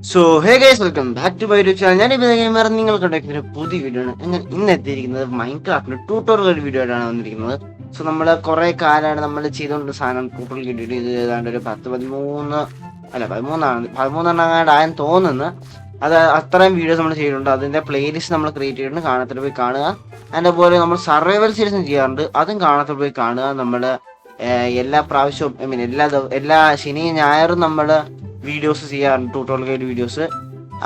So hey guys, welcome back to my YouTube channel. ഞാൻ ഇപ്പോൾ നിങ്ങൾ കണ്ടിരിക്കുന്ന ഒരു പുതിയ വീഡിയോ ആണ്. ഞാൻ ഇന്ന് എത്തിയിരിക്കുന്നത് മൈൻക്രാഫ്റ്റിന്റെ ട്യൂട്ടോറിയൽ വീഡിയോ ആയിട്ടാണ് വന്നിരിക്കുന്നത്. സോ നമ്മൾ കുറെ കാലമാണ് നമ്മൾ ചെയ്തുകൊണ്ട് സാധനം ട്യൂട്ടോറിയൽ കിട്ടിയിട്ട് ഇത് ഏതാണ്ട് ഒരു 13 ആയെന്ന് തോന്നുന്നു. അത് അത്രയും വീഡിയോസ് നമ്മൾ ചെയ്തിട്ടുണ്ട്. അതിന്റെ പ്ലേലിസ്റ്റ് നമ്മൾ ക്രിയേറ്റ് ചെയ്തിട്ടുണ്ട്. കാണത്തിൽ പോയി കാണുക. അതിന്റെ പോലെ നമ്മൾ സർവൈവൽ സീരീസും ചെയ്യാറുണ്ട്. അതും കാണത്തിൽ പോയി കാണുക. നമ്മൾ എല്ലാ പ്രാവശ്യവും എല്ലാ ശനിയും ഞായറും നമ്മൾ വീഡിയോസ് ചെയ്യാറുണ്ട്, ട്യൂട്ടോറിയൽ ഗൈഡ് വീഡിയോസ്.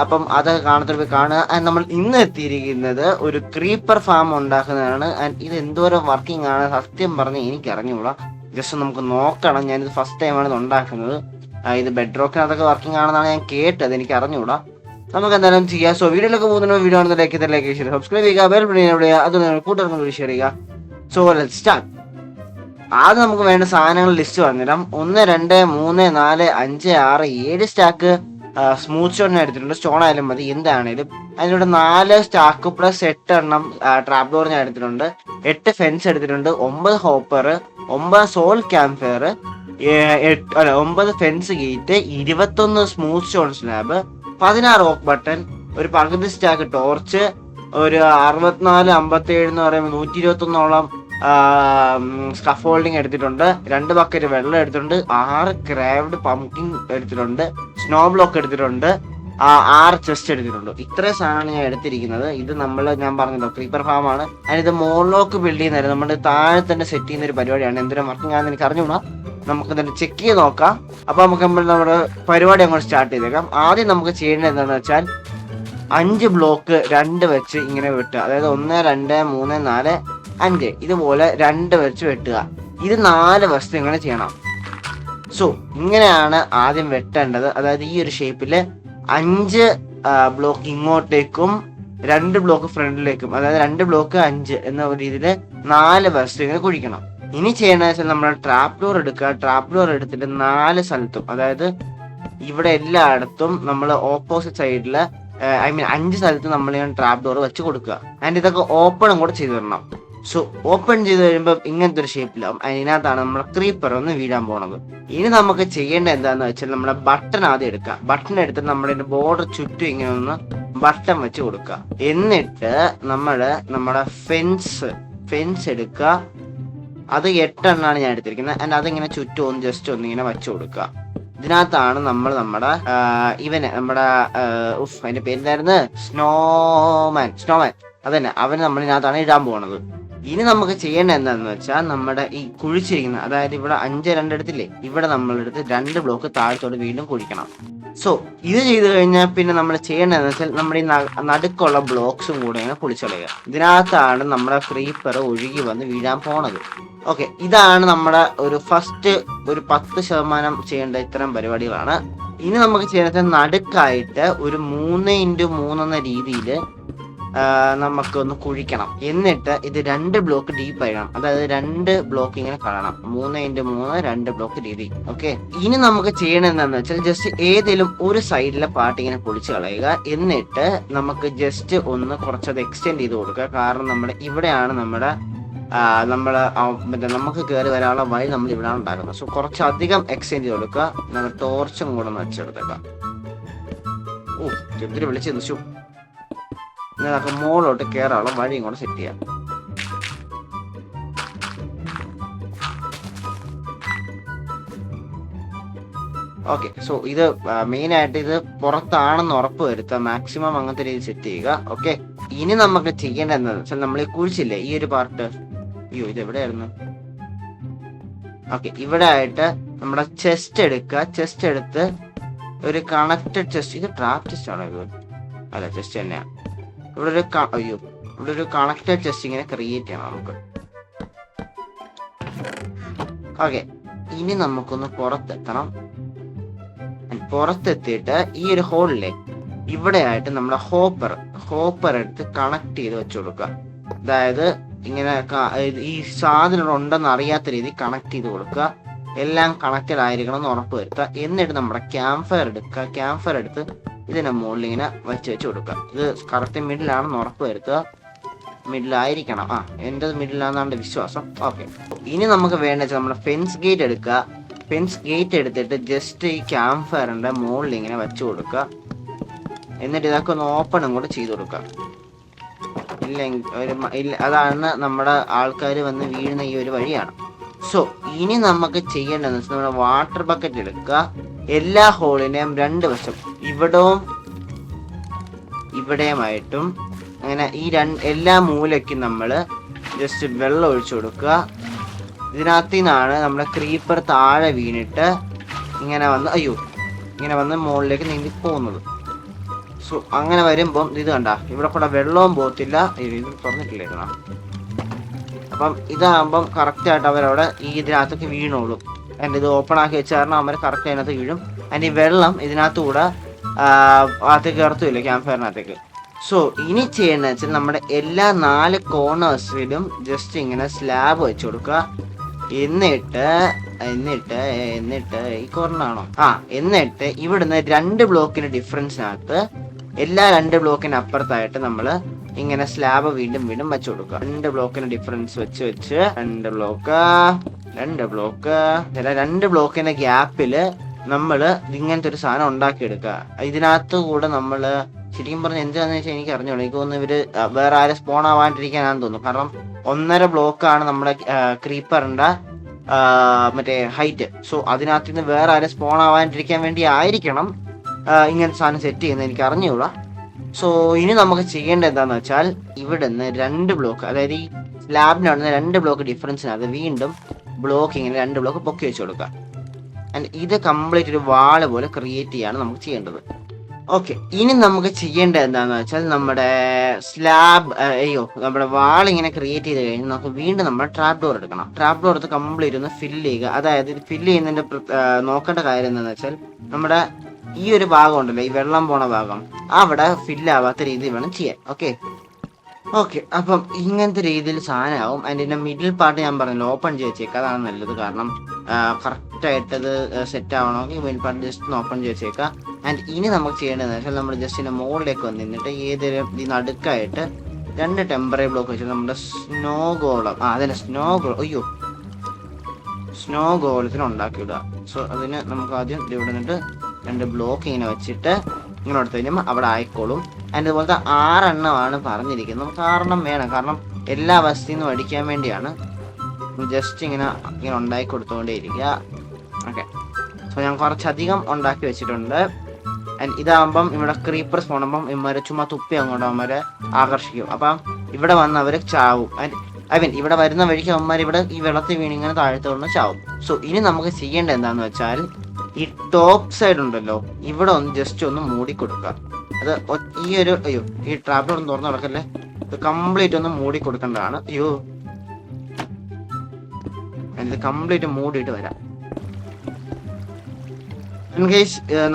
അപ്പം അത് കാണത്തിൽ പോയി കാണുക. ആൻഡ് നമ്മൾ ഇന്ന് എത്തിയിരിക്കുന്നത് ഒരു ക്രീപ്പർ ഫാം ഉണ്ടാക്കുന്നതാണ്. ആൻഡ് ഇത് എന്തോരം വർക്കിംഗ് ആണ് സത്യം പറഞ്ഞ് എനിക്ക് അറിഞ്ഞുകൂടാ. ജസ്റ്റ് നമുക്ക് നോക്കണം. ഞാനിത് ഫസ്റ്റ് ടൈമാണ് ഇത് ഉണ്ടാക്കുന്നത്. ഇത് ബെഡ് റോക്കിനകത്തൊക്കെ വർക്കിംഗ് ആണെന്നാണ് ഞാൻ കേട്ടത്, എനിക്ക് അറിഞ്ഞുകൂടാ. നമുക്ക് എന്തായാലും ചെയ്യാം. സോ വീഡിയോയിലൊക്കെ പോകുന്ന വീഡിയോ ആണെന്ന് ലൈക്ക് ഷെയർ സബ്സ്ക്രൈബ് ചെയ്യുക, ബെൽ ബട്ടൺ എവിടെയാ അതുകൊണ്ട് കൂട്ടുകാർക്ക് ഷെയർ ചെയ്യുക. So let's start. ആദ്യം നമുക്ക് വേണ്ട സാധനങ്ങൾ ലിസ്റ്റ് പറഞ്ഞുതരാം. 1 2 3 4 5 6 7 സ്റ്റാക്ക് സ്മൂത്ത് സ്റ്റോൺ എടുത്തിട്ടുണ്ട്. സ്റ്റോൺ ആയാലും മതി, എന്താണേലും. അതിലൂടെ 4 സ്റ്റാക്ക് പ്ലസ് 8 എണ്ണം ട്രാപ്പ് ഡോർ ഞാൻ എടുത്തിട്ടുണ്ട്. 8 ഫെൻസ് എടുത്തിട്ടുണ്ട്. 9 hopper, 9 soul campfire, 9 fence gate, 21 smooth stone slab, 16 oak button, ഒരു പകുതി സ്റ്റാക്ക് ടോർച്ച്, ഒരു 64 57 എന്ന് പറയുമ്പോൾ 121ഓളം സ്കഫ് ഹോൾഡിങ് എടുത്തിട്ടുണ്ട്. 2 ബക്കറ്റ് വെള്ളം എടുത്തിട്ടുണ്ട്. 6 ക്രാവ്ഡ് പംകിൻ എടുത്തിട്ടുണ്ട്. സ്നോ ബ്ലോക്ക് എടുത്തിട്ടുണ്ട്. 6 ചെസ്റ്റ് എടുത്തിട്ടുണ്ട്. ഇത്രയും സാധനമാണ് ഞാൻ എടുത്തിരിക്കുന്നത്. ഇത് ഞാൻ പറഞ്ഞല്ലോ ക്രീപ്പർ ഫാം ആണ്. അതിന് മോളിലോക്ക് ബിൽഡ് ചെയ്യുന്നതായിരുന്നു. നമ്മൾ താഴെ തന്നെ സെറ്റ് ചെയ്യുന്ന ഒരു പരിപാടിയാണ്. എന്തിനും വർക്കിംഗ് ആണെന്ന് എനിക്ക് അറിഞ്ഞൂടാ. നമുക്ക് തന്നെ ചെക്ക് ചെയ്ത് നോക്കാം. അപ്പൊ നമുക്ക് നമ്മുടെ പരിപാടി അങ്ങോട്ട് സ്റ്റാർട്ട് ചെയ്തേക്കാം. ആദ്യം നമുക്ക് ചെയ്യേണ്ടത് എന്താണെന്ന് വെച്ചാൽ 5 ബ്ലോക്ക് 2 വെച്ച് ഇങ്ങനെ വെട്ടുക. അതായത് 1 2 3 4 5 ഇതുപോലെ 2 വെച്ച് വെട്ടുക. ഇത് 4 വശത്ത് ഇങ്ങനെ ചെയ്യണം. സോ ഇങ്ങനെയാണ് ആദ്യം വെട്ടേണ്ടത്. അതായത് ഈ ഒരു ഷേപ്പില് 5 ബ്ലോക്ക് ഇങ്ങോട്ടേക്കും 2 ബ്ലോക്ക് ഫ്രണ്ടിലേക്കും, അതായത് 2 ബ്ലോക്ക് 5 എന്ന രീതിയിൽ 4 വശത്ത് ഇങ്ങനെ കുഴിക്കണം. ഇനി ചെയ്യണമെന്ന് വെച്ചാൽ നമ്മൾ ട്രാപ്പ് ഡോർ എടുക്കുക. ട്രാപ്പ് ഡോർ എടുത്തിട്ട് 4 സ്ഥലത്തും, അതായത് ഇവിടെ എല്ലായിടത്തും നമ്മൾ ഓപ്പോസിറ്റ് സൈഡില് 5 സ്ഥലത്ത് നമ്മൾ ട്രാപ്പ് ഡോർ വെച്ച് കൊടുക്കുക. ആൻഡ് ഇതൊക്കെ ഓപ്പണും കൂടെ ചെയ്തു തരണം. സോ ഓപ്പൺ ചെയ്ത് കഴിയുമ്പോൾ ഇങ്ങനത്തെ ഒരു ഷേപ്പിലാവും. അതിനകത്താണ് നമ്മളെ ക്രീപ്പർ ഒന്ന് വീഴാൻ പോണത്. ഇനി നമുക്ക് ചെയ്യേണ്ടത് എന്താന്ന് വെച്ചാൽ നമ്മുടെ ബട്ടൺ ആദ്യം എടുക്കുക. ബട്ടൺ എടുത്തിട്ട് നമ്മുടെ ബോർഡർ ചുറ്റും ഇങ്ങനെ ഒന്ന് ബട്ടൺ വെച്ച് കൊടുക്കുക. എന്നിട്ട് നമ്മുടെ ഫെൻസ് എടുക്കുക. അത് 8 എണ്ണാണ് ഞാൻ എടുത്തിരിക്കുന്നത്. ആൻഡ് അതിങ്ങനെ ചുറ്റും ഒന്ന് ജസ്റ്റ് ഒന്നിങ്ങനെ വെച്ച് കൊടുക്കുക. ഇതിനകത്താണ് നമ്മുടെ അതിന്റെ പേരെന്തായിരുന്നു, സ്നോമാൻ അതന്നെ, അവന് നമ്മളിനകത്താണ് ഇടാൻ പോണത്. ഇനി നമുക്ക് ചെയ്യേണ്ടത് എന്താണെന്ന് വെച്ചാൽ നമ്മുടെ ഈ കുഴിച്ചിരിക്കുന്ന, അതായത് ഇവിടെ 5 2 എടുത്തില്ലേ, ഇവിടെ നമ്മളെടുത്ത് 2 ബ്ലോക്ക് താഴത്തോട് വീണ്ടും കുഴിക്കണം. സോ ഇത് ചെയ്ത് കഴിഞ്ഞാൽ പിന്നെ നമ്മൾ ചെയ്യേണ്ടതെന്ന് വെച്ചാൽ നമ്മുടെ ഈ നടുക്കുള്ള ബ്ലോക്സും കൂടെ ഇങ്ങനെ പൊളിച്ചളയുക. ഇതിനകത്താണ് നമ്മുടെ ക്രീപ്പർ ഒഴുകി വന്ന് വീഴാൻ പോണത്. ഓക്കെ, ഇതാണ് നമ്മുടെ ഒരു ഫസ്റ്റ് ഒരു 10% ചെയ്യേണ്ട ഇത്തരം പരിപാടികളാണ്. ഇനി നമുക്ക് ചെയ്യുന്നത് നടുക്കായിട്ട് ഒരു 3x3 എന്ന രീതിയിൽ നമുക്കൊന്ന് കുഴിക്കണം. എന്നിട്ട് ഇത് 2 ബ്ലോക്ക് ഡീപ്പ് ആയിടണം. അതായത് 2 ബ്ലോക്ക് ഇങ്ങനെ കാണണം. 3x3 2 ബ്ലോക്ക് രീതി. ഓക്കെ, ഇനി നമുക്ക് ചെയ്യണത് എന്താണെന്ന് വെച്ചാൽ ജസ്റ്റ് ഏതെങ്കിലും ഒരു സൈഡിലെ പാർട്ട് ഇങ്ങനെ പൊളിച്ച് കളയുക. എന്നിട്ട് നമുക്ക് ജസ്റ്റ് ഒന്ന് കുറച്ചത് എക്സ്റ്റെൻഡ് ചെയ്ത് കൊടുക്കുക. കാരണം ഇവിടെയാണ് നമുക്ക് കയറി വരാനുള്ള വഴി നമ്മൾ ഇവിടെയാണ് ഉണ്ടാക്കുന്നത്. സോ കുറച്ചധികം എക്സ്റ്റെൻഡ് ചെയ്ത് കൊടുക്കുക. നമ്മൾ ടോർച്ചും കൂടെ ഒന്ന് വെച്ചെടുത്തേക്കാം. എന്തിനു വിളിച്ചു നമുക്ക് മോളോട്ട് കയറാനുള്ള വഴിയും കൂടെ സെറ്റ് ചെയ്യാം. ഓക്കെ, സോ ഇത് മെയിൻ ആയിട്ട് ഇത് പുറത്താണെന്ന് ഉറപ്പ് വരുത്തുക. മാക്സിമം അങ്ങനത്തെ രീതിയിൽ സെറ്റ് ചെയ്യുക. ഓക്കെ, ഇനി നമുക്ക് ചെയ്യേണ്ടത് എന്താണെന്ന് വെച്ചാൽ നമ്മൾ ഈ കുഴിച്ചില്ലേ ഈ ഒരു പാർട്ട്, ഇത് എവിടെയായിരുന്നു? ഓക്കെ, ഇവിടെ ആയിട്ട് നമ്മുടെ ചെസ്റ്റ് എടുക്കുക. ചെസ്റ്റ് എടുത്ത് ഒരു കണക്റ്റഡ് ചെസ്റ്റ്, ഇത് ട്രാപ്പ് ചെസ്റ്റ് ആണോ? ഇത് അല്ല, ചെസ്റ്റ് തന്നെയാണ്. ഇവിടെ ഒരു കണക്റ്റഡ് ചെസ്റ്റ് ഇങ്ങനെ ക്രിയേറ്റ് ചെയ്യണം നമുക്ക്. ഓക്കെ, ഇനി നമുക്കൊന്ന് പുറത്തെത്തണം. പുറത്തെത്തിയിട്ട് ഈ ഒരു ഹോളിലെ ഇവിടെ ആയിട്ട് നമ്മുടെ ഹോപ്പർ എടുത്ത് കണക്ട് ചെയ്ത് വെച്ചു കൊടുക്കുക. അതായത് ഇങ്ങനെ ഈ സാധനം ഉണ്ടെന്ന് അറിയാത്ത രീതി കണക്ട് ചെയ്ത് കൊടുക്കുക. എല്ലാം കണക്റ്റഡ് ആയിരിക്കണം എന്ന് ഉറപ്പ് വരുത്തുക. എന്നിട്ട് നമ്മുടെ ക്യാമ്പ് ഫയർ എടുക്കുക. ക്യാമ്പ് ഫയർ എടുത്ത് ഇതിന്റെ മുകളിൽ ഇങ്ങനെ വെച്ച് കൊടുക്കുക. ഇത് കറക്റ്റ് മിഡിലാണെന്ന് ഉറപ്പ് വരുത്തുക. മിഡിലായിരിക്കണം. എൻ്റെ മിഡിലാണെന്നാണ് വിശ്വാസം. ഓക്കെ, ഇനി നമുക്ക് വേണ്ടത് നമ്മുടെ ഫെൻസ് ഗേറ്റ് എടുക്കുക. ഫെൻസ് ഗേറ്റ് എടുത്തിട്ട് ജസ്റ്റ് ഈ ക്യാമ്പ് ഫയറിന്റെ മുകളിൽ ഇങ്ങനെ വെച്ച് കൊടുക്കുക. എന്നിട്ട് ഇതൊക്കെ ഒന്ന് ഓപ്പണും കൂടെ ചെയ്ത് കൊടുക്കാം. ഇല്ല അതാണ് നമ്മുടെ ആൾക്കാർ വന്ന് വീഴുന്ന ഈ ഒരു വഴിയാണ്. സോ ഇനി നമുക്ക് ചെയ്യേണ്ടതെന്ന് വെച്ചാൽ നമ്മുടെ വാട്ടർ ബക്കറ്റ് എടുക്കുക. എല്ലാ ഹോളിനെയും 2 വശം ഇവിടെയുമായിട്ടും അങ്ങനെ ഈ എല്ലാ മൂലയ്ക്കും നമ്മൾ ജസ്റ്റ് വെള്ളം ഒഴിച്ചു കൊടുക്കുക. ഇതിനകത്തു നിന്നാണ് നമ്മുടെ ക്രീപ്പർ താഴെ വീണിട്ട് ഇങ്ങനെ വന്ന് മുകളിലേക്ക് നീന്തി പോകുന്നത്. സോ അങ്ങനെ വരുമ്പം ഇത് കണ്ട ഇവിടെ കൂടെ വെള്ളവും പോകത്തില്ല. ഇത് തുറന്നിട്ടില്ലായിരുന്ന. അപ്പം ഇതാകുമ്പം കറക്റ്റായിട്ട് അവരവിടെ ഇതിനകത്തൊക്കെ വീണോളും. ആൻഡ് ഇത് ഓപ്പൺ ആക്കി വെച്ച കാരണം അവർ കറക്റ്റ് അതിനകത്ത് വീഴും. ആൻഡ് ഈ വെള്ളം ഇതിനകത്തുകൂടെ അകത്തേക്ക് കയറത്തുമില്ല ക്യാമ്പ് ഫയറിനകത്തേക്ക്. സോ ഇനി ചെയ്യേണ്ടത് വെച്ചാൽ നമ്മുടെ എല്ലാ 4 കോർണേഴ്സിലും ജസ്റ്റ് ഇങ്ങനെ സ്ലാബ് വെച്ച് കൊടുക്കുക. എന്നിട്ട് ഈ കോർണറാണോ എന്നിട്ട് ഇവിടുന്ന് 2 ബ്ലോക്കിന് ഡിഫറൻസിനകത്ത് എല്ലാ 2 ബ്ലോക്കിന് അപ്പുറത്തായിട്ട് നമ്മൾ ഇങ്ങനെ സ്ലാബ് വീണ്ടും വെച്ചു കൊടുക്കുക. 2 ബ്ലോക്കിന് ഡിഫറൻസ് വെച്ച് 2 ബ്ലോക്ക് 2 ബ്ലോക്കിന്റെ ഗ്യാപ്പില് നമ്മള് ഇങ്ങനത്തെ ഒരു സാധനം ഉണ്ടാക്കിയെടുക്കുക. ഇതിനകത്ത് കൂടെ നമ്മള് ശരിക്കും പറഞ്ഞ എന്താണെന്ന് വെച്ചാൽ എനിക്ക് അറിഞ്ഞോളൂ. എനിക്ക് തോന്നുന്നു ഇവര് വേറെ ആരും സ്പോൺ ആവാണ്ടിരിക്കാനാണെന്ന് തോന്നുന്നു. കാരണം 1.5 ബ്ലോക്കാണ് നമ്മുടെ ക്രീപ്പറിന്റെ മറ്റേ ഹൈറ്റ്. സോ അതിനകത്ത് നിന്ന് വേറെ ആരും സ്പോൺ ആവാണ്ടിരിക്കാൻ വേണ്ടി ആയിരിക്കണം ഇങ്ങനത്തെ സാധനം സെറ്റ് ചെയ്യുന്നത്. എനിക്ക് അറിഞ്ഞൂടാ. സോ ഇനി നമുക്ക് ചെയ്യേണ്ടത് എന്താണെന്ന് വെച്ചാൽ ഇവിടുന്ന് 2 ബ്ലോക്ക്, അതായത് ഈ സ്ലാബിനവിടുന്ന് 2 ബ്ലോക്ക് ഡിഫറൻസിനകത്ത് വീണ്ടും ബ്ലോക്ക് ഇങ്ങനെ 2 ബ്ലോക്ക് പൊക്കി വെച്ച് കൊടുക്കുക. ആൻഡ് ഇത് കംപ്ലീറ്റ് ഒരു വാള് പോലെ ക്രിയേറ്റ് ചെയ്യാണ് നമുക്ക് ചെയ്യേണ്ടത്. ഓക്കെ, ഇനി നമുക്ക് ചെയ്യേണ്ടത് എന്താണെന്ന് വെച്ചാൽ നമ്മുടെ നമ്മുടെ വാൾ ഇങ്ങനെ ക്രിയേറ്റ് ചെയ്ത് കഴിഞ്ഞാൽ നമുക്ക് വീണ്ടും നമ്മുടെ ട്രാപ്പ് ഡോർ എടുക്കണം. ട്രാപ്പ് ഡോർ എടുത്ത് കംപ്ലീറ്റ് ഒന്ന് ഫില്ല് ചെയ്യുക. അതായത് ഇത് ഫില്ല് ചെയ്യുന്നതിന്റെ നോക്കേണ്ട കാര്യം എന്താണെന്ന് വെച്ചാൽ നമ്മുടെ ഈ ഒരു ഭാഗം ഉണ്ടല്ലോ, ഈ വെള്ളം പോണ ഭാഗം, അവിടെ ഫില്ലാവാത്ത രീതിയിൽ വേണം ചെയ്യാൻ. ഓക്കെ, അപ്പം ഇങ്ങനത്തെ രീതിയിൽ സാധനമാവും. അതിൻ്റെ മിഡിൽ പാർട്ട് ഞാൻ പറഞ്ഞല്ലോ ഓപ്പൺ ചെയ്ത് വെച്ചേക്കുക, അതാണ് നല്ലത്. കാരണം കറക്റ്റായിട്ട് അത് സെറ്റ് ആവണമെങ്കിൽ മിഡിൽ പാർട്ട് ജസ്റ്റ് ഒന്ന് ഓപ്പൺ ചെയ്ത് വെച്ചേക്കുക. ആൻഡ് ഇനി നമുക്ക് ചെയ്യേണ്ടതെന്ന് വെച്ചാൽ നമ്മൾ ജസ്റ്റ് ഇതിൻ്റെ മുകളിലേക്ക് വന്ന് നിന്നിട്ട് ഏതൊരു ഇതിന് അടുക്കായിട്ട് 2 ടെമ്പററി ബ്ലോക്ക് വെച്ചിട്ട് നമ്മുടെ സ്നോ ഗോളത്തിന് ഉണ്ടാക്കി വിടുക. സോ അതിന് നമുക്ക് ആദ്യം ഇവിടെ നിന്നിട്ട് 2 ബ്ലോക്ക് ഇങ്ങനെ വെച്ചിട്ട് ഇങ്ങനെ എടുത്തു കഴിയുമ്പോൾ അവിടെ ആയിക്കോളും. അതിൻ്റെ ഇതുപോലത്തെ 6 എണ്ണമാണ് പറഞ്ഞിരിക്കുന്നത്. നമുക്ക് 6 എണ്ണം വേണം, കാരണം എല്ലാ വസ്തുവിൽ നിന്നും അടിക്കാൻ വേണ്ടിയാണ്. ജസ്റ്റ് ഇങ്ങനെ ഉണ്ടാക്കി കൊടുത്തുകൊണ്ടേ ഇരിക്കുക. ഓക്കെ, സോ ഞാൻ കുറച്ചധികം ഉണ്ടാക്കി വെച്ചിട്ടുണ്ട്. ആൻഡ് ഇതാകുമ്പം ഇവിടെ ക്രീപ്പർ സ്പോണുമ്പം ഇവന്മാരെ ചുമ്മാ തുപ്പി അങ്ങോട്ട് അവന്മാരെ ആകർഷിക്കും. അപ്പം ഇവിടെ വന്ന് അവർ ചാവും. ഇവിടെ വരുന്ന വഴിക്ക് അവന്മാർ ഇവിടെ ഈ വെള്ളത്തിൽ വീണിങ്ങനെ താഴത്തോണ്ട് ചാവും. സോ ഇനി നമുക്ക് ചെയ്യേണ്ടത് എന്താണെന്ന് വെച്ചാൽ ഈ ടോപ്പ് സൈഡ് ഉണ്ടല്ലോ, ഇവിടെ ഒന്ന് ജസ്റ്റ് ഒന്ന് മൂടി കൊടുക്കുക. അത് ഈ ട്രാപ്പ് ഒന്ന് തുറന്നു കിടക്കല്ലേ, ഇത് കംപ്ലീറ്റ് ഒന്ന് മൂടി കൊടുക്കേണ്ടതാണ്. ഇത് കംപ്ലീറ്റ് മൂടിയിട്ട് വരാം.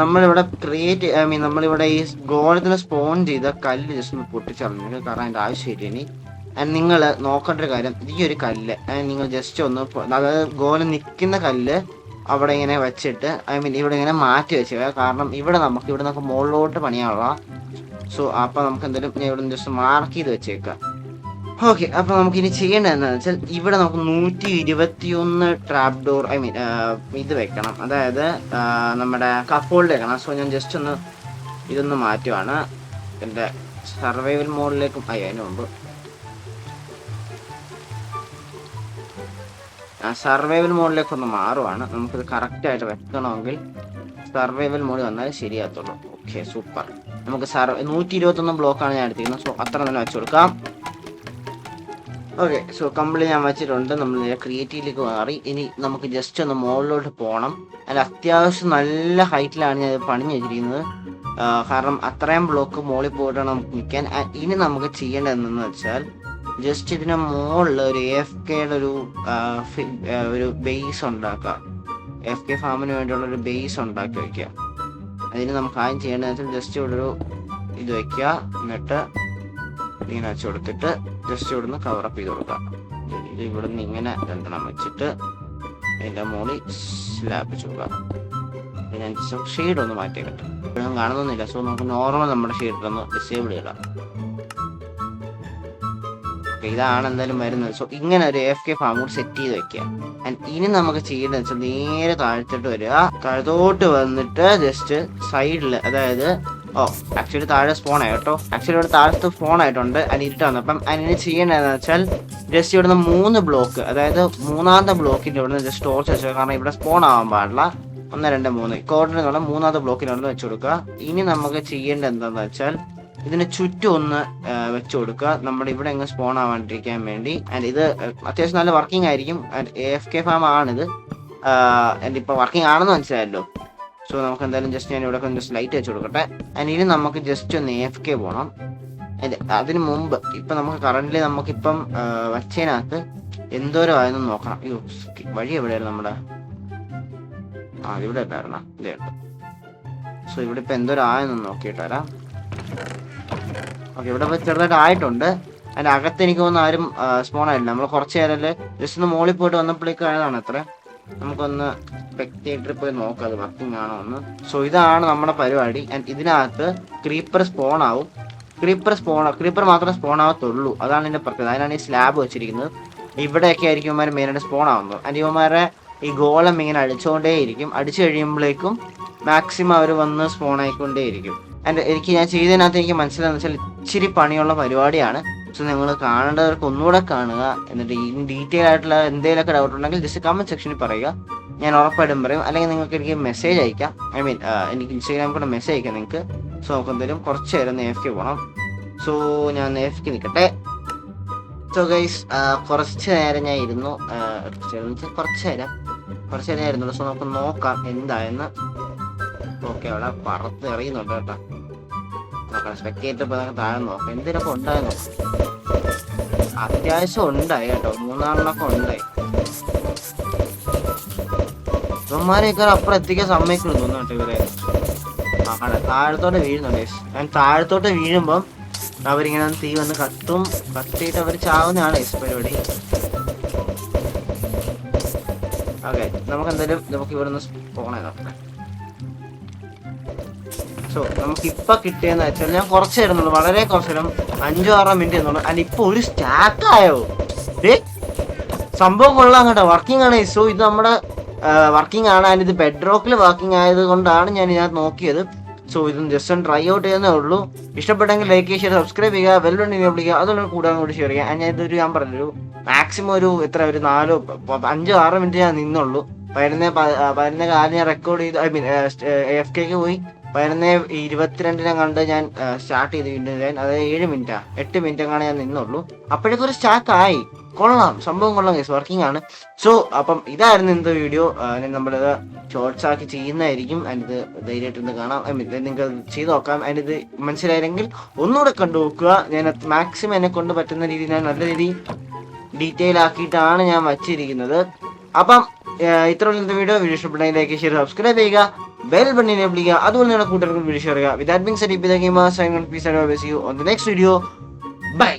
നമ്മളിവിടെ നമ്മളിവിടെ ഈ ഗോളത്തിന് സ്പോൺ ചെയ്ത കല്ല് ജസ്റ്റ് ഒന്ന് പൊട്ടിച്ചറിഞ്ഞു, കാരണം അതിൻ്റെ ആവശ്യമില്ല ഇനി. നിങ്ങൾ നോക്കേണ്ട ഒരു കാര്യം, ഈ ഒരു കല്ല് നിങ്ങൾ ജസ്റ്റ് ഒന്ന്, അതായത് ഗോലം നിൽക്കുന്ന കല്ല് അവിടെ ഇങ്ങനെ വെച്ചിട്ട് ഇവിടെ ഇങ്ങനെ മാറ്റി വെച്ചേക്കുക. കാരണം ഇവിടെ നമുക്ക് മുകളിലോട്ട് പണിയാനുള്ള. സോ അപ്പം നമുക്ക് എന്തായാലും ഇവിടെ ജസ്റ്റ് മാർക്ക് ചെയ്ത് വെച്ചേക്കാം. ഓക്കെ, അപ്പോൾ നമുക്ക് ഇനി ചെയ്യേണ്ടത് എന്താണെന്ന് വെച്ചാൽ ഇവിടെ നമുക്ക് 121 ട്രാപ്പ് ഡോർ ഇത് വെക്കണം, അതായത് നമ്മുടെ കപ്പ് ഹോൾഡ് വെക്കണം. സോ ഞാൻ ജസ്റ്റ് ഒന്ന് ഇതൊന്ന് മാറ്റുവാണ് എൻ്റെ സർവൈവൽ മോഡിലേക്കും. അതിന് മുമ്പ് സർവൈവൽ മോഡിലേക്ക് ഒന്ന് മാറുവാണ്. നമുക്കിത് കറക്റ്റായിട്ട് വെക്കണമെങ്കിൽ സർവൈവൽ മോഡ് വന്നാൽ ശരിയാകത്തുള്ളൂ. Okay, super. നമുക്ക് 121 ബ്ലോക്കാണ് ഞാൻ എടുത്തിരിക്കുന്നത്. സോ അത്ര തന്നെ വെച്ച് കൊടുക്കാം. ഓക്കെ, സോ കംപ്ലീറ്റ് ഞാൻ വെച്ചിട്ടുണ്ട്. നമ്മൾ നേരെ ക്രിയേറ്റീവിലേക്ക് മാറി. ഇനി നമുക്ക് ജസ്റ്റ് ഒന്ന് മുകളിലോട്ട് പോകണം. അതിൽ അത്യാവശ്യം നല്ല ഹൈറ്റിലാണ് ഞാൻ പണിഞ്ഞ് വെച്ചിരിക്കുന്നത്, കാരണം അത്രയും ബ്ലോക്ക് മുകളിൽ പോയിട്ടാണ് നമുക്ക് നിൽക്കാൻ. ഇനി നമുക്ക് ചെയ്യേണ്ടത് എന്തെന്ന് വെച്ചാൽ ജസ്റ്റ് ഇതിന് മുകളിൽ ഒരു AFKയുടെ ഒരു ബേസ് ഉണ്ടാക്കുക. AFK ഫാമിന് വേണ്ടിയുള്ള ഒരു ബേസ് ഉണ്ടാക്കി വയ്ക്കുക. അതിന് നമുക്ക് ആദ്യം ചെയ്യേണ്ടതെന്ന് വെച്ചാൽ ജസ്റ്റ് ഇവിടെ ഒരു ഇത് വയ്ക്കുക. എന്നിട്ട് ഇങ്ങനെ വെച്ച് കൊടുത്തിട്ട് ജസ്റ്റ് ഇവിടുന്ന് കവറപ്പ് ചെയ്ത് കൊടുക്കുക. ഇത് ഇവിടുന്ന് ഇങ്ങനെ 2 എണ്ണം വെച്ചിട്ട് അതിൻ്റെ മുകളിൽ സ്ലാബ് വെച്ച് കൊടുക്കുക. ഞാൻ ഷെയ്ഡ് ഒന്ന് മാറ്റിയേക്കട്ടെ, ഇപ്പോഴും കാണുന്നൊന്നുമില്ല. സോ നമുക്ക് നോർമൽ നമ്മുടെ ഷെയ്ഡൊന്ന് ഡിസേബിൾ ചെയ്യണം. ഇതാണ് എന്തായാലും വരുന്നത്. സോ ഇങ്ങനെ ഒരു AFK ഫാം കൂടി സെറ്റ് ചെയ്ത് വെക്കുക. ആൻഡ് ഇനി നമുക്ക് ചെയ്യേണ്ടത് വെച്ചാൽ നേരെ താഴത്തോട്ട് വരിക. താഴത്തോട്ട് വന്നിട്ട് ജസ്റ്റ് സൈഡിൽ, അതായത് ഓ ആക്ച്വലി താഴെ സ്പോൺ ആയി കേട്ടോ. ആക്ച്വലി ഇവിടെ താഴത്ത് സ്പോൺ ആയിട്ടുണ്ട് അതിന് ഇരുട്ടാണ്. അപ്പം അതിന് ചെയ്യേണ്ടതെന്ന് വെച്ചാൽ ജസ്റ്റ് ഇവിടുന്ന് 3 ബ്ലോക്ക്, അതായത് മൂന്നാമത്തെ ബ്ലോക്കിൻ്റെ ഇവിടുന്ന് ജസ്റ്റ് ടോർച്ച് വെച്ചോ. കാരണം ഇവിടെ സ്പോൺ ആവാൻ പാടില്ല. 1 2 3 കോർഡിനേറ്റ് എന്നുള്ള മൂന്നാമത്തെ ബ്ലോക്കിൻ്റെ അവിടെ വെച്ച് കൊടുക്കുക. ഇനി നമുക്ക് ചെയ്യേണ്ടത് എന്താണെന്ന് വെച്ചാൽ ഇതിന് ചുറ്റും ഒന്ന് വെച്ച് കൊടുക്കുക, നമ്മുടെ ഇവിടെ എങ്ങ് സ്പോൺ ആവാണ്ടിരിക്കാൻ വേണ്ടി. ആൻഡ് ഇത് അത്യാവശ്യം നല്ല വർക്കിംഗ് ആയിരിക്കും. ആൻഡ് AFK ഫാം ആണിത്. ആൻഡ് ഇപ്പോൾ വർക്കിംഗ് ആണെന്ന് മനസ്സിലായല്ലോ. സോ നമുക്ക് എന്തായാലും ജസ്റ്റ് ഞാൻ ഇവിടെ ജസ്റ്റ് ലൈറ്റ് വെച്ച് കൊടുക്കട്ടെ. ആൻഡ് ഇനി നമുക്ക് ജസ്റ്റ് ഒന്ന് AFK പോകണം. അതിന് മുമ്പ് ഇപ്പം നമുക്ക് കറൻ്റ് നമുക്കിപ്പം വച്ചതിനകത്ത് എന്തോരം ആയെന്ന് നോക്കണം. അയ്യോ വഴി എവിടെയായിരുന്നു നമ്മുടെ? ഇവിടെ ഉണ്ടായിരുന്ന ഇതേ ഉണ്ട്. സോ ഇവിടെ ഇപ്പം എന്തോരം ആയെന്ന് നോക്കിയിട്ട് വരാം. ഓക്കെ, ഇവിടെ ഇപ്പോൾ ചെറുതായിട്ട് ആയിട്ടുണ്ട്. അതിൻ്റെ അകത്ത് എനിക്ക് തോന്നുന്നു ആരും സ്പോൺ ആയില്ല. നമ്മൾ കുറച്ച് നേരം ജസ്റ്റ് ഒന്ന് മോളിൽ പോയിട്ട് വന്നപ്പോഴേക്കും ആയതാണ് അത്ര. നമുക്കൊന്ന് സ്പെക്ടേറ്ററിൽ പോയി നോക്കാം അത് വർക്കിംഗ് ആണോ എന്ന്. സോ ഇതാണ് നമ്മുടെ പരിപാടി. ആൻഡ് ഇതിനകത്ത് ക്രീപ്പർ സ്പോൺ ആവും. ക്രീപ്പർ മാത്രമേ സ്പോൺ ആവത്തുള്ളൂ. അതാണ് ഇതിൻ്റെ പ്രത്യേകത. അതിനാണ് ഈ സ്ലാബ് വെച്ചിരിക്കുന്നത്. ഇവിടെയൊക്കെ ആയിരിക്കും ഇവന്മാർ മെയിനായിട്ട് സ്പോൺ ആവുന്നത്. ആൻഡ് ഇവന്മാരെ ഈ ഗോളം ഇങ്ങനെ അടിച്ചുകൊണ്ടേയിരിക്കും. അടിച്ചു കഴിയുമ്പോഴേക്കും മാക്സിമം അവർ വന്ന് സ്പോൺ ആയിക്കൊണ്ടേയിരിക്കും. ആൻഡ് ഞാൻ ചെയ്തതിനകത്ത് എനിക്ക് മനസ്സിലായെന്ന് വെച്ചാൽ ഇച്ചിരി പണിയുള്ള പരിപാടിയാണ്. സോ നിങ്ങൾ കാണേണ്ടവർക്ക് ഒന്നുകൂടെ കാണുക. എന്നിട്ട് ഈ ഡീറ്റെയിൽ ആയിട്ടുള്ള എന്തെങ്കിലുമൊക്കെ ഡൗട്ട് ഉണ്ടെങ്കിൽ ജസ്റ്റ് കമൻറ്റ് സെക്ഷനിൽ പറയുക, ഞാൻ ഉറപ്പായിട്ടും പറയും. അല്ലെങ്കിൽ നിങ്ങൾക്ക് എനിക്ക് മെസ്സേജ് അയക്കാം. എനിക്ക് ഇൻസ്റ്റാഗ്രാമിൽ കൂടെ മെസ്സേജ് അയക്കാം നിങ്ങൾക്ക്. സോ നമുക്ക് എന്തായാലും കുറച്ച് നേരം AFK പോകണം. സോ ഞാൻ AFK നിൽക്കട്ടെ. സോ ഗൈസ് കുറച്ച് നേരം ഞാൻ ഇരുന്നു. കുറച്ച് നേരം ഞാൻ ഇരുന്നുള്ളൂ. സോ നമുക്ക് നോക്കാം എന്തായെന്ന്. ഓക്കെ, അവിടെ പറത്ത് എറിയുന്നുണ്ട് കേട്ടോ. നോക്കാം സ്പെക്ടേറ്റർ ഇപ്പോൾ നമുക്ക് താഴെ നോക്കാം എന്തിനൊക്കെ ഉണ്ടായെന്ന് നോക്കാം. അത്യാവശ്യം ഉണ്ടായി കേട്ടോ, 3 ഉണ്ടായി. ഇവന്മാരെയൊക്കെ അപ്പുറം എത്തിക്കാൻ സമ്മതിക്കുന്നു തോന്നുന്നു കേട്ടോ ഇവരെ. താഴത്തോട്ട് വീഴുന്നുണ്ട്. ഞാൻ താഴത്തോട്ട് വീഴുമ്പം അവരിങ്ങനെ തീ വന്ന് കത്തിയിട്ട് അവർ ചാവുന്നതാണ് പരിപാടി. ഓക്കെ, നമുക്ക് ഇവിടെ നിന്ന് പോകണേ നോക്കാം. സോ നമുക്കിപ്പോൾ കിട്ടിയെന്ന് വെച്ചാൽ ഞാൻ കുറച്ച് നേരം, വളരെ കുറച്ച് നേരം 5-6 മിനിറ്റ് എന്നുള്ളൂ. അതിന് ഇപ്പോൾ ഒരു സ്റ്റാക്കായോ? സംഭവം കൊള്ളാം കേട്ടോ, വർക്കിംഗ് ആണ്. സോ ഇത് നമ്മുടെ വർക്കിംഗ് ആണ്. അതിന് ഇത് ബെഡ് റോക്കിൽ വർക്കിംഗ് ആയത് കൊണ്ടാണ് ഞാൻ ഇതിനകത്ത് നോക്കിയത്. സോ ഇതും ജസ്റ്റ് ഒന്ന് ട്രൈ ഔട്ട് ചെയ്യുന്നേ ഉള്ളൂ. ഇഷ്ടപ്പെട്ടെങ്കിൽ ലൈക്ക് ചെയ്യുക, സബ്സ്ക്രൈബ് ചെയ്യുക, ബെൽ ബട്ടൺ എനേബിൾ ചെയ്യുക. അതുകൊണ്ട് കൂടി ഷെയർ ചെയ്യുക. ഞാൻ പറഞ്ഞൊരു മാക്സിമം ഒരു 5-6 മിനിറ്റ് ഞാൻ നിന്നുള്ളൂ. 11 കാലം ഞാൻ റെക്കോർഡ് ചെയ്ത് AFK പോയി. 11:22 കണ്ട് ഞാൻ സ്റ്റാർട്ട് ചെയ്ത് വീണ്ടും. അതായത് 8 മിനിറ്റ് അങ്ങനെ ഞാൻ നിന്നുള്ളൂ. അപ്പോഴേക്കും ഒരു സ്റ്റാക്കായി. കൊള്ളാം, സംഭവം കൊള്ളാം ഗൈസ്, വർക്കിംഗ് ആണ്. സോ അപ്പം ഇതായിരുന്നു ഇന്നത്തെ വീഡിയോ. നമ്മളിത് ഷോർട്സ് ആക്കി ചെയ്യുന്നതായിരിക്കും. അതിനിത് ധൈര്യമായിട്ടൊന്ന് കാണാം. നിങ്ങൾക്ക് ചെയ്ത് നോക്കാം. അതിനിത് മനസ്സിലായില്ലെങ്കിൽ ഒന്നുകൂടെ കണ്ടു നോക്കുക. ഞാൻ മാക്സിമം എന്നെ കൊണ്ട് പറ്റുന്ന രീതിയിൽ ഞാൻ നല്ല രീതിയിൽ ഡീറ്റെയിൽ ആക്കിയിട്ടാണ് ഞാൻ വച്ചിരിക്കുന്നത്. അപ്പം ഇത്രയുള്ള ഇന്നത്തെ വീഡിയോ ഇഷ്ടപ്പെട്ടെങ്കിൽ ലൈക്ക്, ഷെയർ, സബ്സ്ക്രൈബ് ചെയ്യുക, ബെൽ ബട്ടൺ എനേബിൾ ചെയ്യുക. അതുപോലെ നിങ്ങളുടെ കൂട്ടുകാർക്ക് വീഡിയോ ഷെയർ ചെയ്യുക. With that being said, peace and on the next video. By.